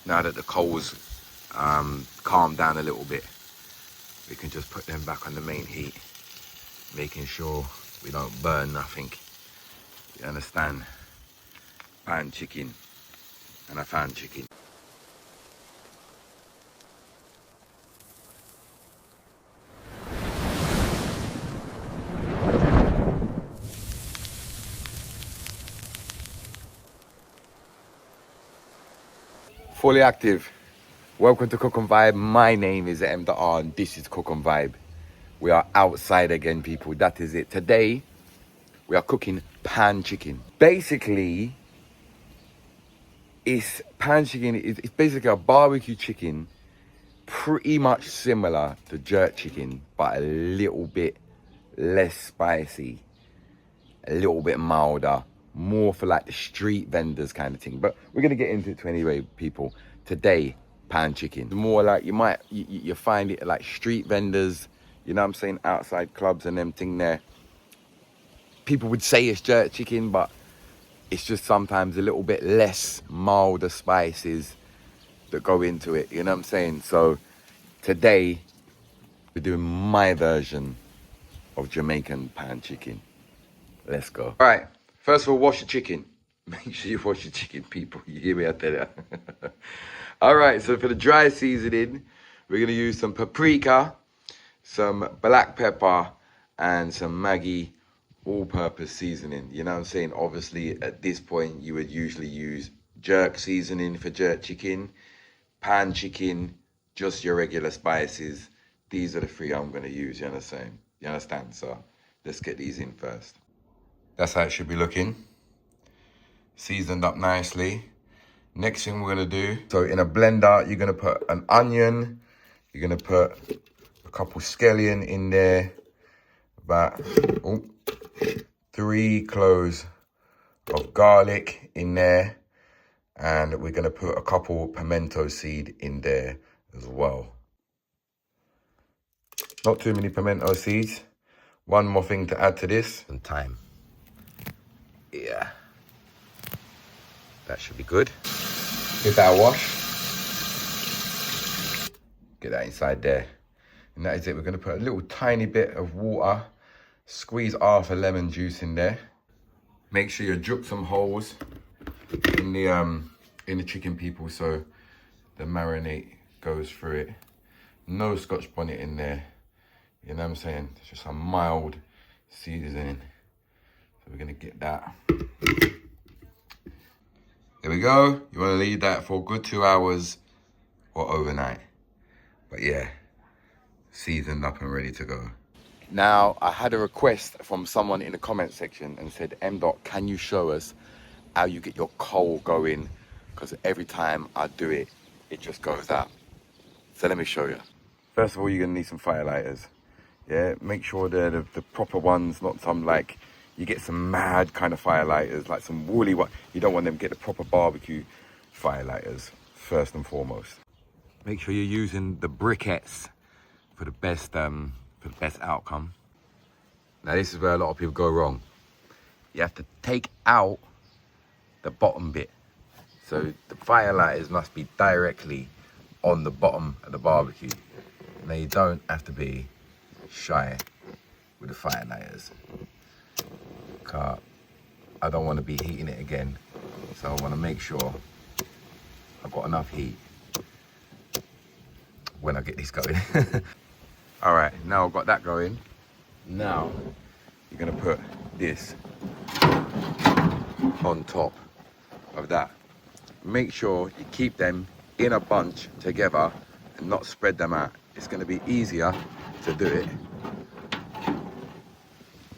Now that the coals calmed down a little bit, we can just put them back on the main heat, making sure we don't burn nothing. You understand? Pan chicken and a fan chicken. Fully active. Welcome to Cook and Vibe. My name is M.R and this is Cook and Vibe. We are outside again, people. That is it. Today, we are cooking pan chicken. Basically, it's pan chicken. It's basically a barbecue chicken, pretty much similar to jerk chicken, but a little bit less spicy, a little bit milder, more for like the street vendors kind of thing. But we're gonna get into it anyway, people. Today, pan chicken. More like you find it like street vendors, you know what I'm saying, outside clubs and them thing there. People would say it's jerk chicken, but it's just sometimes a little bit less milder spices that go into it, you know what I'm saying? So today, we're doing my version of Jamaican pan chicken. Let's go. All right, first of all, wash your chicken. Make sure you wash your chicken, people. You hear me out there? All right, so for the dry seasoning, we're gonna use some paprika, some black pepper, and some Maggi all-purpose seasoning. You know what I'm saying? Obviously, at this point, you would usually use jerk seasoning for jerk chicken, pan chicken, just your regular spices. These are the three I'm gonna use, you understand? You understand? So let's get these in first. That's how it should be looking. Seasoned up nicely. Next thing we're gonna do, so in a blender, you're gonna put an onion, you're gonna put a couple scallion in there, about 3 cloves of garlic in there, and we're gonna put a couple pimento seed in there as well. Not too many pimento seeds. One more thing to add to this, and thyme. Yeah, that should be good. Give that a wash. Get that inside there. And that is it. We're gonna put a little tiny bit of water, squeeze half a lemon juice in there. Make sure you juke some holes in the chicken, people, so the marinade goes through it. No Scotch bonnet in there. You know what I'm saying? It's just a mild seasoning. So we're gonna get that. There we go. You wanna leave that for a good 2 hours or overnight. But yeah, seasoned up and ready to go. Now, I had a request from someone in the comment section and said, M.Dot, can you show us how you get your coal going? Because every time I do it, it just goes out. So let me show you. First of all, you're gonna need some fire lighters. Yeah, make sure they're the proper ones, not some like, you get some mad kind of fire lighters, like some woolly one. You don't want them to get the proper barbecue fire lighters, first and foremost. Make sure you're using the briquettes for the best outcome. Now this is where a lot of people go wrong. You have to take out the bottom bit. So the fire lighters must be directly on the bottom of the barbecue. Now you don't have to be shy with the fire lighters. I don't want to be heating it again, so I want to make sure I've got enough heat when I get this going. All right, now I've got that going. Now you're gonna put this on top of that. Make sure you keep them in a bunch together and not spread them out. It's gonna be easier to do it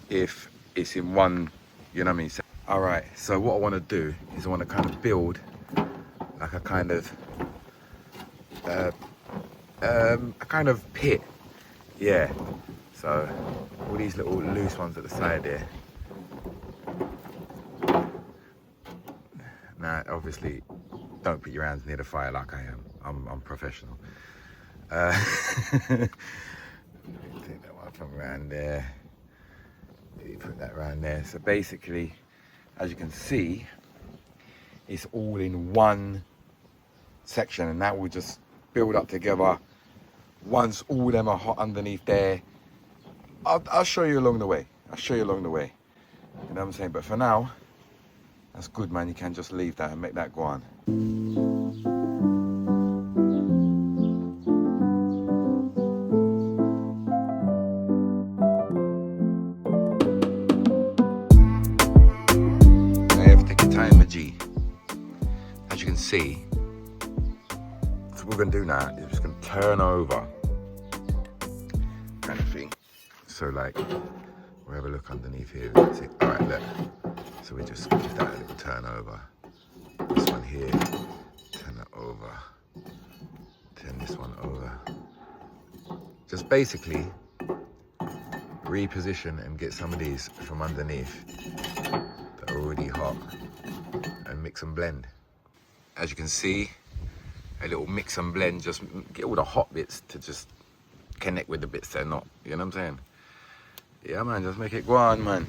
if it's in one, you know what I mean? All right, so what I wanna do is I wanna kind of build like a kind of pit. Yeah, so all these little loose ones at the side there. Now, obviously, don't put your hands near the fire like I am. I'm professional. Take that one from around there. You put that around there. So basically, as you can see, it's all in one section, and that will just build up together. Once all them are hot underneath there, I'll show you along the way. I'll show you along the way. You know what I'm saying? But for now, that's good, man. You can just leave that and make that go on. Now you have to take your time, my G. As you can see, so what we're going to do now is we're just going to turn over kind of thing. So like, we'll have a look underneath here. See, all right, look. So we just give that a little turn over. This one here, turn that over. Turn this one over. Just basically reposition and get some of these from underneath that are already hot and mix and blend. As you can see, a little mix and blend, just get all the hot bits to just connect with the bits they're not, you know what I'm saying? Yeah, man, just make it go on, man.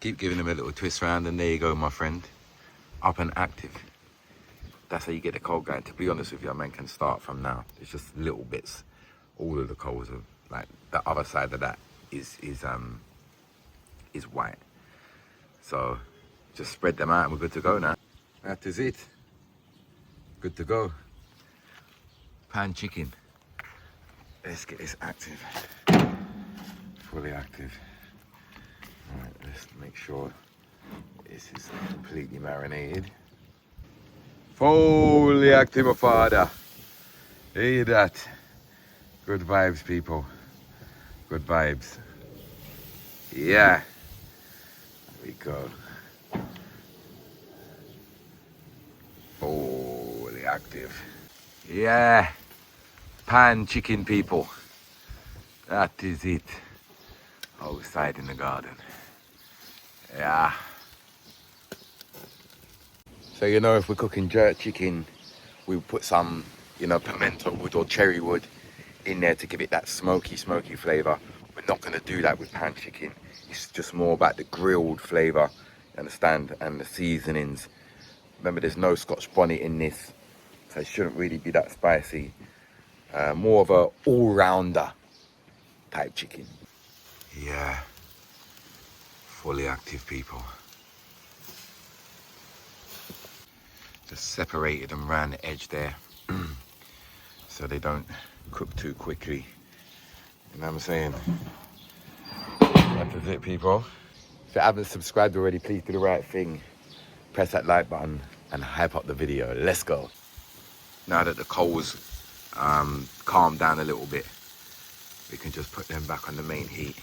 Keep giving them a little twist round, and there you go, my friend. Up and active. That's how you get the coal going. To be honest with you, man, can start from now. It's just little bits. All of the coals are, like, the other side of that is white. So, just spread them out and we're good to go now. That is it. Good to go. Pan chicken. Let's get this active. Fully active. Alright, let's make sure this is completely marinated. Fully active, my father. Hear that? Good vibes, people. Good vibes. Yeah. There we go. Fully active. Yeah. Pan chicken, people. That is it. Outside in the garden. Yeah. So, you know, if we're cooking jerk chicken, we'll put some, you know, pimento wood or cherry wood in there to give it that smoky flavour. We're not going to do that with pan chicken. It's just more about the grilled flavour, you understand, and the seasonings. Remember, there's no Scotch bonnet in this, so it shouldn't really be that spicy. More of a all-rounder type chicken. Yeah, fully active, people. Just separated them around the edge there so they don't cook too quickly. You know what I'm saying? That is it, people. If you haven't subscribed already, please do the right thing. Press that like button and hype up the video. Let's go. Now that the coals calmed down a little bit, we can just put them back on the main heat,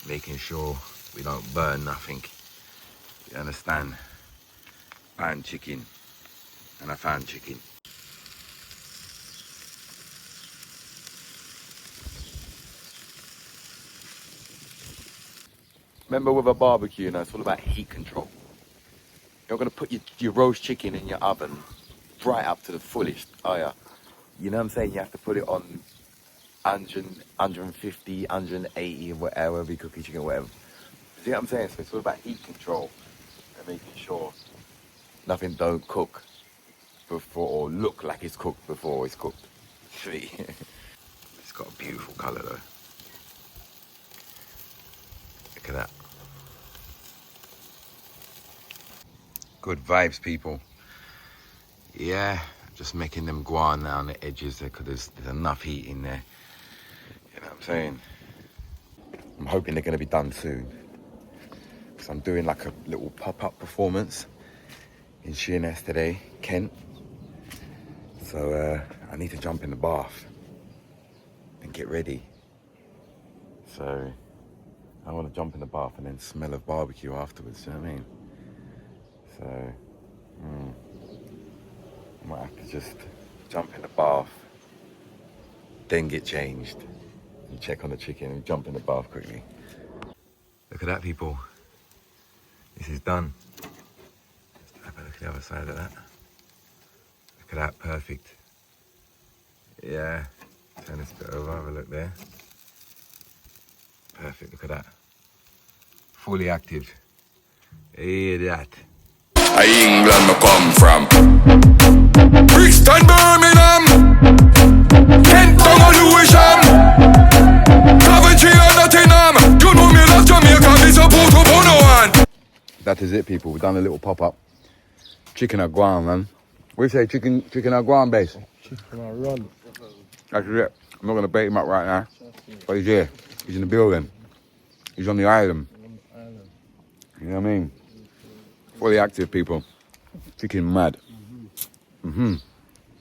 making sure we don't burn nothing. You understand? Pan chicken and a fan chicken. Remember, with a barbecue, you know, it's all about heat control. You're going to put your roast chicken in your oven right up to the fullest. Oh yeah. You know what I'm saying? You have to put it on 100, 150, 180, whatever, be cooking chicken, whatever. See what I'm saying? So it's all about heat control and making sure nothing don't cook before, or look like it's cooked before it's cooked. See? It's got a beautiful colour though. Look at that. Good vibes, people. Yeah, just making them go on now on the edges there, because there's enough heat in there. You know what I'm saying? I'm hoping they're going to be done soon, because I'm doing like a little pop-up performance in Sheerness today, Kent. So I need to jump in the bath and get ready. So I want to jump in the bath and then smell of barbecue afterwards, you know what I mean? So I might have to just jump in the bath, then get changed and check on the chicken and jump in the bath quickly. Look at that, people. This is done. Just have a look at the other side of that. Look at that, perfect. Yeah, turn this bit over, have a look there. Perfect, look at that. Fully active. Hear that. England I come from. that is it, people. We've done a little pop-up. Chicken at ground, man. We say chicken at ground base. Chicken or run. That's it. I'm not going to bait him up right now. But he's here. He's in the building. He's on the island. You know what I mean? Fully active, people. Chicken mad. Mm-hmm.